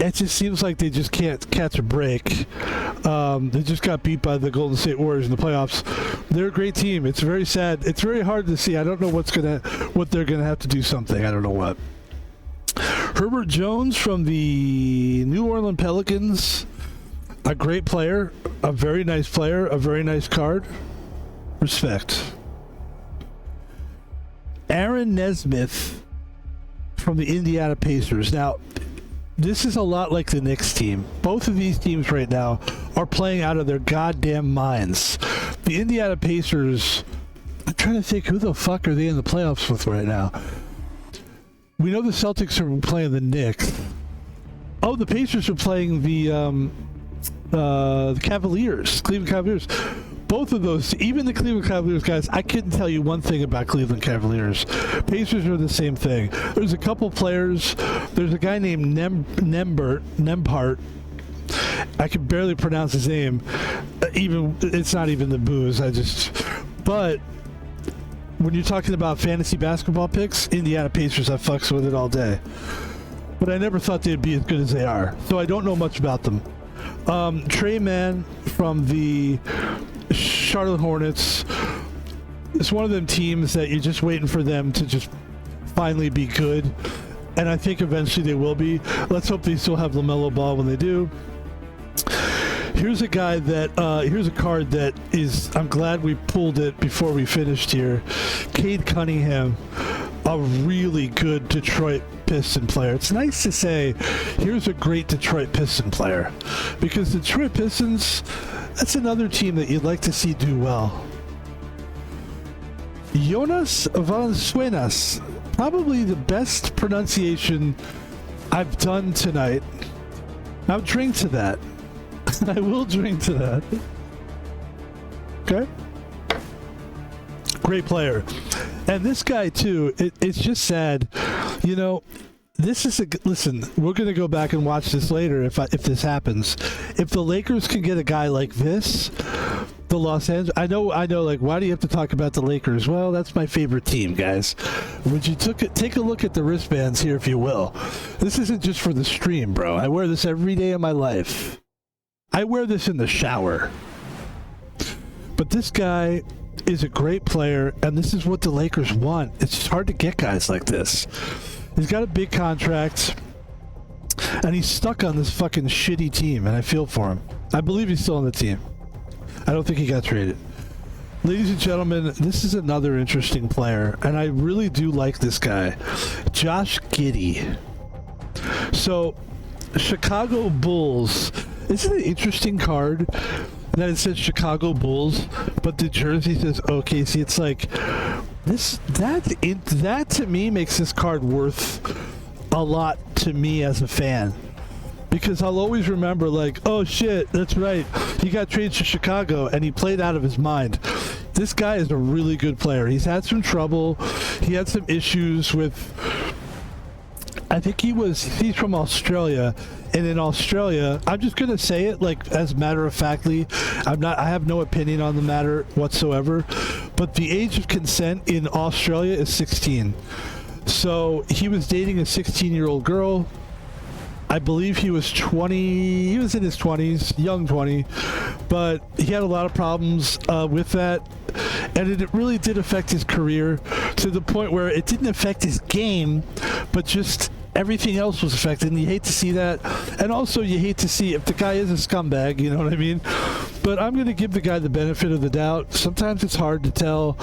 It just seems like they just can't catch a break. They just got beat by the Golden State Warriors in the playoffs. They're a great team. It's very sad. It's very hard to see. I don't know what they're gonna have to do something. I don't know what. Herbert Jones from the New Orleans Pelicans, a great player, a very nice player, a very nice card. Respect. Aaron Nesmith from the Indiana Pacers. Now, this is a lot like the Knicks team. Both of these teams right now are playing out of their goddamn minds. The Indiana Pacers, I'm trying to think, who the fuck are they in the playoffs with right now? We know the Celtics are playing the Knicks. Oh, the Pacers are playing the Cavaliers, Cleveland Cavaliers. both of those, even the Cleveland Cavaliers guys, I couldn't tell you one thing about Cleveland Cavaliers. Pacers are the same thing. There's a couple players. There's a guy named Nembhard. I can barely pronounce his name. Even it's not even the booze. But when you're talking about fantasy basketball picks, Indiana Pacers, I fucks with it all day. But I never thought they'd be as good as they are. So I don't know much about them. Trey Mann from the Charlotte Hornets is one of them teams that you're just waiting for them to just finally be good. And I think eventually they will be. Let's hope they still have Lamelo Ball when they do. Here's a guy that, here's a card that is, I'm glad we pulled it before we finished here. Cade Cunningham, a really good Detroit Piston player. It's nice to say, here's a great Detroit Piston player. Because Detroit Pistons, that's another team that you'd like to see do well. Jonas Valanciunas, probably the best pronunciation I've done tonight. I'll drink to that. I will drink to that. Okay? Great player. And this guy, too, it's just sad. You know, this is listen, we're going to go back and watch this later if this happens. If the Lakers can get a guy like this, the Los Angeles, I know, like, why do you have to talk about the Lakers? Well, that's my favorite team, guys. Would you take a look at the wristbands here, if you will? This isn't just for the stream, bro. I wear this every day of my life. I wear this in the shower. But this guy is a great player, and this is what the Lakers want. It's hard to get guys like this. He's got a big contract, and he's stuck on this fucking shitty team, and I feel for him. I believe he's still on the team. I don't think he got traded. Ladies and gentlemen, this is another interesting player, and I really do like this guy. Josh Giddey. So, Chicago Bulls. Isn't it an interesting card that it says Chicago Bulls, but the jersey says OKC? It's like that to me makes this card worth a lot to me as a fan, because I'll always remember, like, oh shit, that's right, he got traded to Chicago and he played out of his mind. This guy is a really good player. He's had some trouble. He had some issues with, I think he's from Australia, and in Australia, I'm just gonna say it like as matter of factly, I have no opinion on the matter whatsoever, but the age of consent in Australia is 16. So he was dating a 16-year-old girl. I believe he was 20, he was in his 20s, young 20, but he had a lot of problems with that, and it really did affect his career to the point where it didn't affect his game, but just everything else was affected, and you hate to see that. And also you hate to see if the guy is a scumbag, you know what I mean? But I'm going to give the guy the benefit of the doubt. Sometimes it's hard to tell,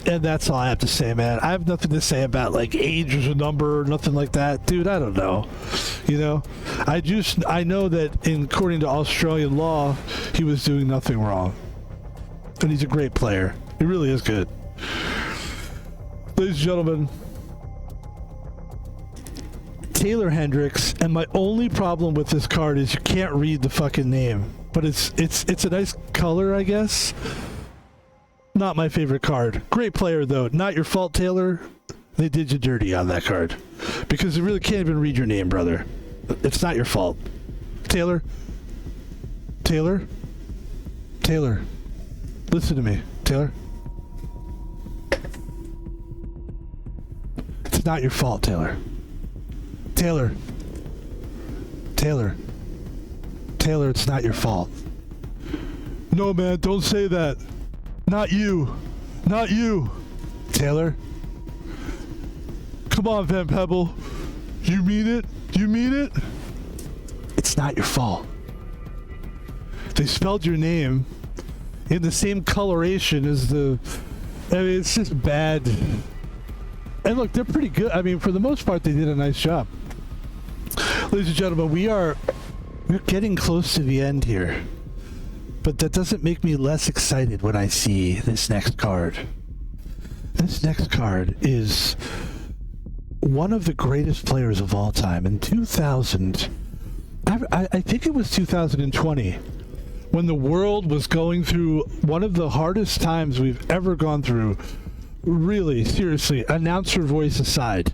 and that's all I have to say, man. I have nothing to say about, like, age or number or nothing like that. Dude, I don't know. You know? I know that according to Australian law, he was doing nothing wrong. And he's a great player. He really is good. Ladies and gentlemen, Taylor Hendricks, and my only problem with this card is you can't read the fucking name. But it's a nice color, I guess. Not my favorite card. Great player, though. Not your fault, Taylor. They did you dirty on that card. Because they really can't even read your name, brother. It's not your fault. Taylor? Taylor? Taylor? Listen to me. Taylor? It's not your fault, Taylor. Taylor. Taylor. Taylor, it's not your fault. No, man, don't say that. Not you. Not you. Taylor. Come on, Van Pebble. You mean it? You mean it? It's not your fault. They spelled your name in the same coloration as the... I mean, it's just bad. And look, they're pretty good. I mean, for the most part, they did a nice job. Ladies and gentlemen, we're getting close to the end here. But that doesn't make me less excited when I see this next card. This next card is one of the greatest players of all time. In 2000, I think it was 2020, when the world was going through one of the hardest times we've ever gone through. Really, seriously, announcer voice aside,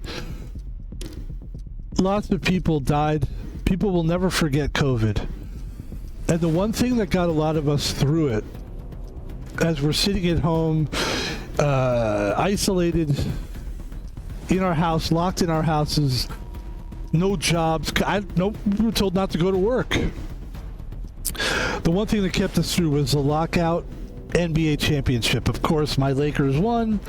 lots of people died. People will never forget COVID. And the one thing that got a lot of us through it, as we're sitting at home, isolated in our house, locked in our houses, no jobs, we were told not to go to work. The one thing that kept us through was the lockout NBA championship. Of course, my Lakers won,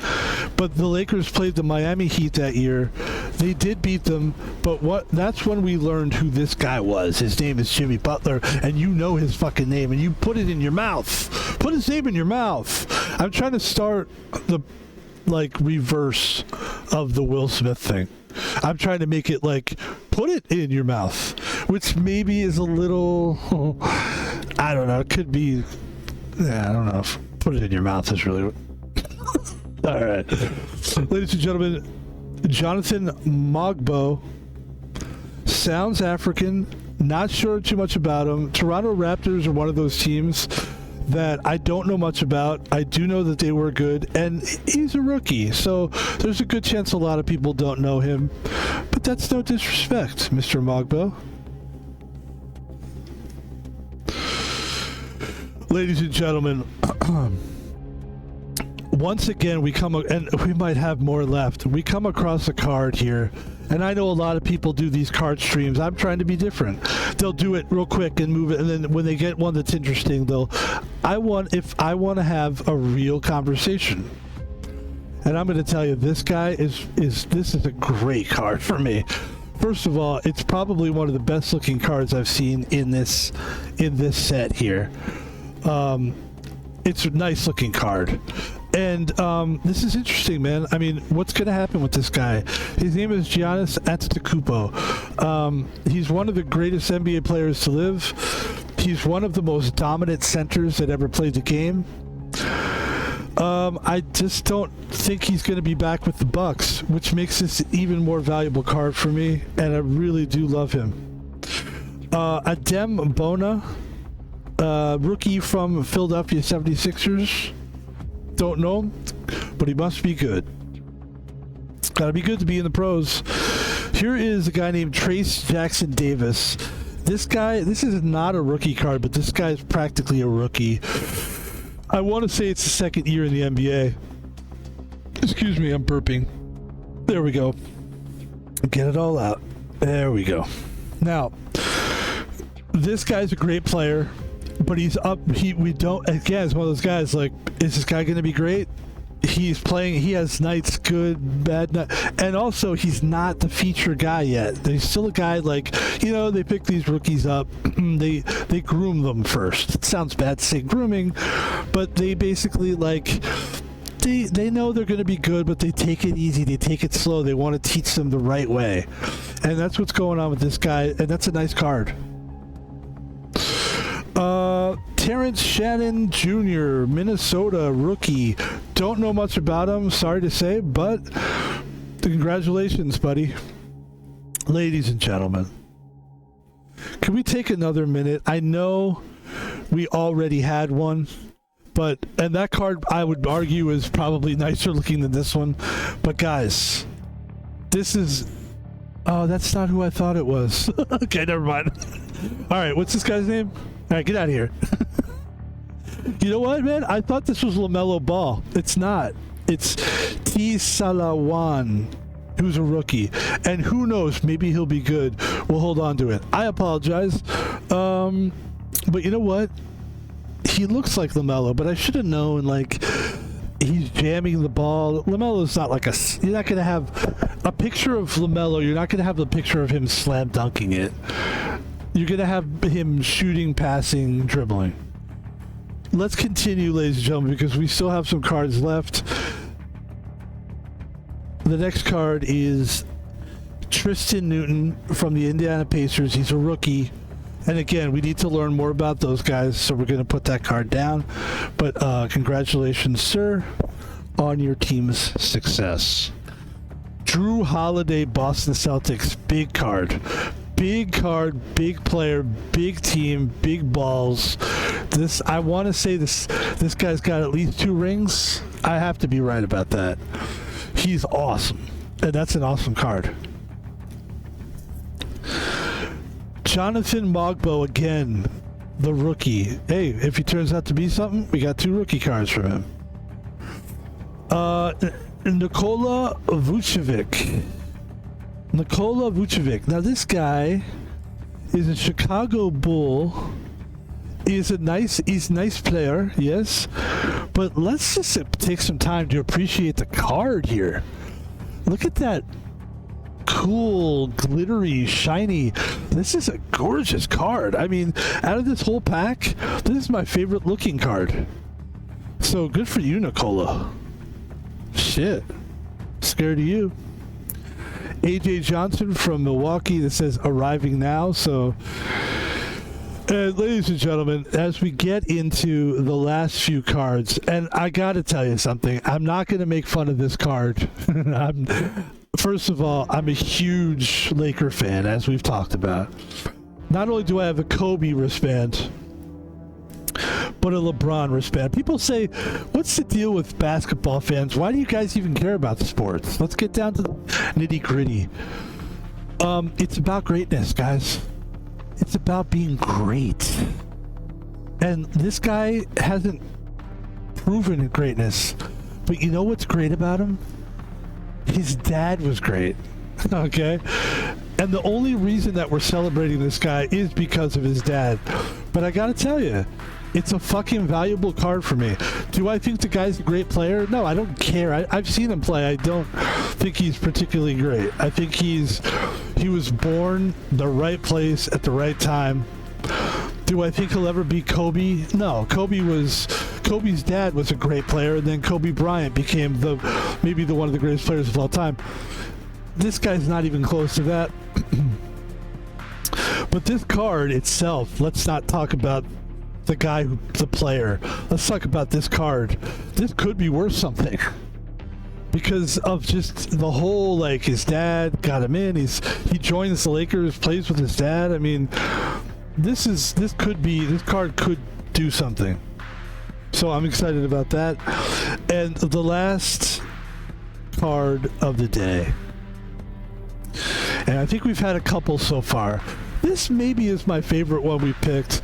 but the Lakers played the Miami Heat that year. They did beat them, but that's when we learned who this guy was. His name is Jimmy Butler, and you know his fucking name, and you put it in your mouth. Put his name in your mouth. I'm trying to start the reverse of the Will Smith thing. I'm trying to make it put it in your mouth, which maybe is a little, I don't know, it could be, I don't know if put it in your mouth is really all right. Ladies and gentlemen, Jonathan Mogbo sounds African, not sure too much about him. Toronto Raptors are one of those teams that I don't know much about. I do know that they were good, and he's a rookie, so there's a good chance a lot of people don't know him, but that's no disrespect, Mr. Mogbo. Ladies and gentlemen, once again and we might have more left, we come across a card here, and I know a lot of people do these card streams. I'm trying to be different. They'll do it real quick and move it, and then when they get one that's interesting, I want to have a real conversation. And I'm going to tell you, this guy this is a great card for me. First of all, it's probably one of the best looking cards I've seen in this set here. It's a nice looking card. And this is interesting, man. I mean, what's going to happen with this guy? His name is Giannis Antetokounmpo. He's one of the greatest NBA players to live. He's one of the most dominant centers that ever played the game. I just don't think he's going to be back with the Bucks, which makes this an even more valuable card for me, and I really do love him. Adem Bona, rookie from Philadelphia 76ers. Don't know him, but he must be good. Gotta be good to be in the pros. Here is a guy named Trace Jackson Davis. This is not a rookie card, but this guy is practically a rookie. I want to say it's the second year in the NBA. Excuse me, I'm burping. There we go. Get it all out. There we go. Now, this guy's a great player. But he's up. We don't. Again, it's one of those guys. Is this guy going to be great? He's playing. He has nights, good, bad night, and also he's not the feature guy yet. He's still a guy they pick these rookies up. they groom them first. It sounds bad to say grooming, but they basically they know they're going to be good, but they take it easy. They take it slow. They want to teach them the right way, and that's what's going on with this guy. And that's a nice card. Terrence Shannon Jr., Minnesota rookie. Don't know much about him, sorry to say, but congratulations, buddy. Ladies and gentlemen, can we take another minute? I know we already had one, and that card I would argue is probably nicer looking than this one. But guys, this is... Oh, that's not who I thought it was. Okay, never mind. All right, what's this guy's name? All right, get out of here. You know what, man? I thought this was Lamelo Ball. It's not. It's T. Salawan, who's a rookie. And who knows, maybe he'll be good. We'll hold on to it. I apologize. But you know what? He looks like Lamelo, but I should have known, he's jamming the ball. Lamelo's not you're not going to have a picture of Lamelo. You're not going to have a picture of him slam dunking it. You're going to have him shooting, passing, dribbling. Let's continue, ladies and gentlemen, because we still have some cards left. The next card is Tristan Newton from the Indiana Pacers. He's a rookie. And again, we need to learn more about those guys, so we're going to put that card down. But congratulations, sir, on your team's success. Drew Holiday, Boston Celtics, big card. Big card, big player, big team, big balls. This, I want to say this guy's got at least 2 rings. I have to be right about that. He's awesome. And that's an awesome card. Jonathan Mogbo again, the rookie. Hey, if he turns out to be something, we got 2 rookie cards from him. Nikola Vucevic. Now this guy is a Chicago Bull. He's a nice player, yes. But let's just take some time to appreciate the card here. Look at that cool, glittery, shiny. This is a gorgeous card. I mean, out of this whole pack, this is my favorite looking card. So good for you, Nikola. Shit. Scared of you. AJ Johnson from Milwaukee that says arriving now. So, ladies and gentlemen, as we get into the last few cards, and I got to tell you something, I'm not going to make fun of this card. First of all, I'm a huge Laker fan, as we've talked about. Not only do I have a Kobe wristband, but a LeBron wristband. People say, what's the deal with basketball fans? Why do you guys even care about the sports? Let's get down to the nitty gritty. It's about greatness, guys. It's about being great. And this guy hasn't proven greatness. But you know what's great about him? His dad was great. Okay? And the only reason that we're celebrating this guy is because of his dad. But I gotta tell you, it's a fucking valuable card for me. Do I think the guy's a great player? No, I don't care. I've seen him play. I don't think he's particularly great. I think he was born the right place at the right time. Do I think he'll ever be Kobe? No. Kobe's dad was a great player, and then Kobe Bryant became maybe one of the greatest players of all time. This guy's not even close to that. But this card itself, let's not talk about the player. Let's talk about this card. This could be worth something because of just the whole, like, his dad got him in. He joins the Lakers, plays with his dad. I mean, this card could do something. So I'm excited about that. And the last card of the day, and I think we've had a couple so far. This maybe is my favorite one we picked.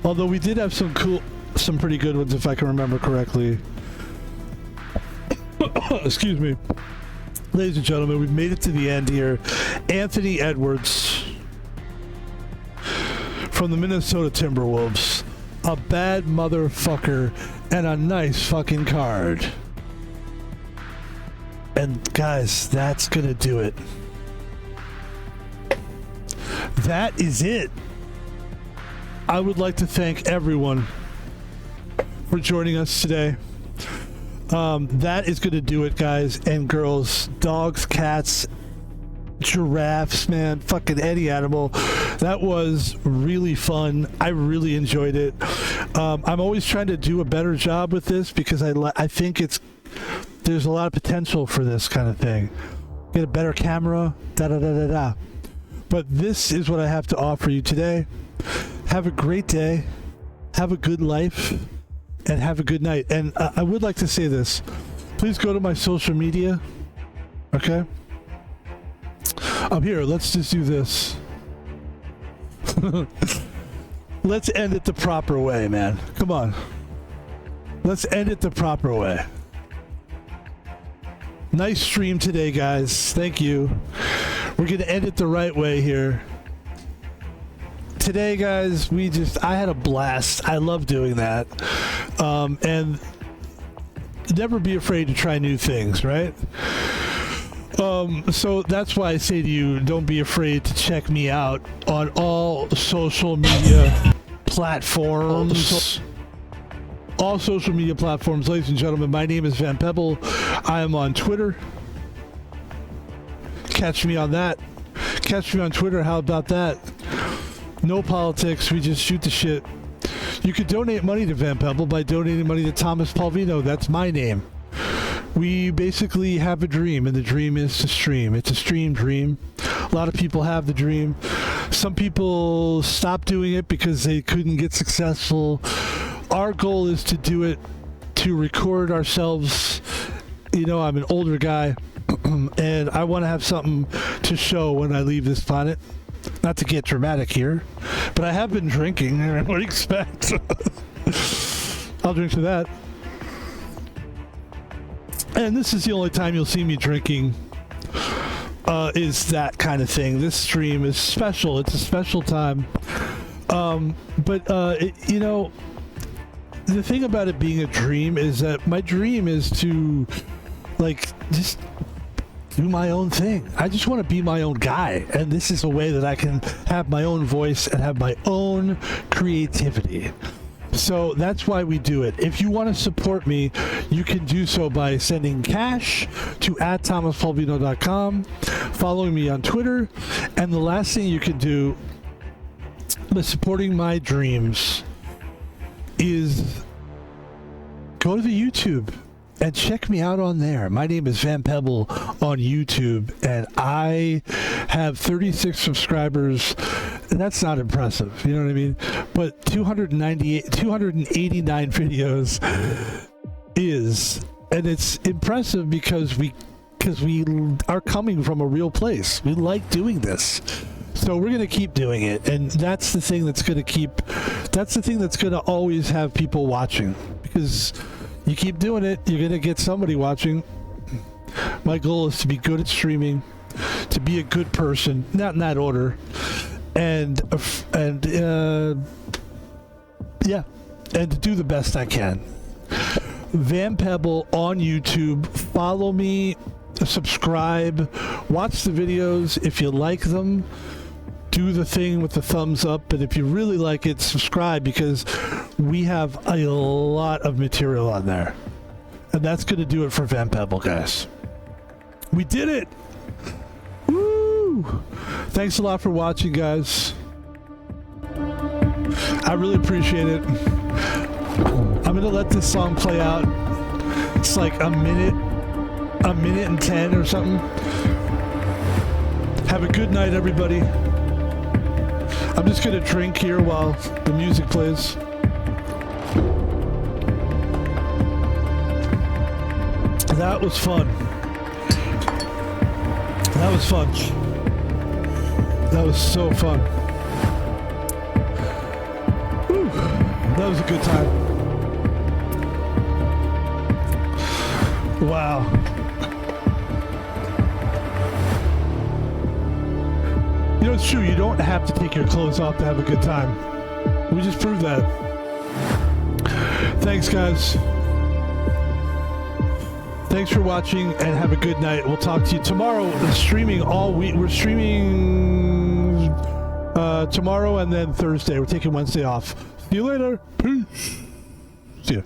Although we did have some pretty good ones, if I can remember correctly. Excuse me. Ladies and gentlemen, we've made it to the end here. Anthony Edwards from the Minnesota Timberwolves. A bad motherfucker and a nice fucking card. And guys, that's gonna do it. That is it. I would like to thank everyone for joining us today. That is going to do it, guys and girls. Dogs, cats, giraffes, man, fucking any animal. That was really fun. I really enjoyed it. I'm always trying to do a better job with this because I think there's a lot of potential for this kind of thing. Get a better camera, da-da-da-da-da. But this is what I have to offer you today. Have a great day, have a good life, and have a good night. And I would like to say this. Please go to my social media, okay? Here, let's just do this. Let's end it the proper way, man. Come on. Let's end it the proper way. Nice stream today, guys. Thank you. We're going to end it the right way here. Today, guys, I had a blast. I love doing that. And never be afraid to try new things, right? So that's why I say to you, don't be afraid to check me out on all social media platforms. All social media platforms, ladies and gentlemen. My name is Van Pebble. I am on Twitter. Catch me on that. Catch me on Twitter. How about that? No politics. We just shoot the shit. You could donate money to Van Pebble by donating money to Thomas Palvino. That's my name. We basically have a dream, and the dream is to stream. It's a stream dream. A lot of people have the dream. Some people stop doing it because they couldn't get successful. Our goal is to do it, to record ourselves. You know, I'm an older guy, and I want to have something to show when I leave this planet. Not to get dramatic here, but I have been drinking. What do you expect? I'll drink to that. And this is the only time you'll see me drinking, is that kind of thing. This stream is special. It's a special time. You know, the thing about it being a dream is that my dream is to, like, just do my own thing. I just want to be my own guy, and this is a way that I can have my own voice and have my own creativity. So that's why we do it. If you want to support me, you can do so by sending cash to @thomaspulvino.com, following me on Twitter, and the last thing you can do by supporting my dreams is go to the YouTube and check me out on there. My name is Van Pebble on YouTube, and I have 36 subscribers. And that's not impressive, you know what I mean? But 289 videos is, and it's impressive because we are coming from a real place. We like doing this. So we're going to keep doing it, and that's the thing that's going to always have people watching, because you keep doing it, you're going to get somebody watching. My goal is to be good at streaming, to be a good person, not in that order, and to do the best I can. Van Pebble on YouTube. Follow me, subscribe, watch the videos if you like them. Do the thing with the thumbs up, and if you really like it, subscribe, because we have a lot of material on there. And that's going to do it for Van Pebble, guys. We did it! Woo! Thanks a lot for watching, guys. I really appreciate it. I'm going to let this song play out. It's like a minute and 10 or something. Have a good night, everybody. I'm just going to drink here while the music plays. That was fun. That was fun. That was so fun. Whew. That was a good time. Wow. You know, it's true. You don't have to take your clothes off to have a good time. We just proved that. Thanks, guys. Thanks for watching, and have a good night. We'll talk to you tomorrow. We're streaming all week. We're streaming tomorrow and then Thursday. We're taking Wednesday off. See you later. Peace. See ya.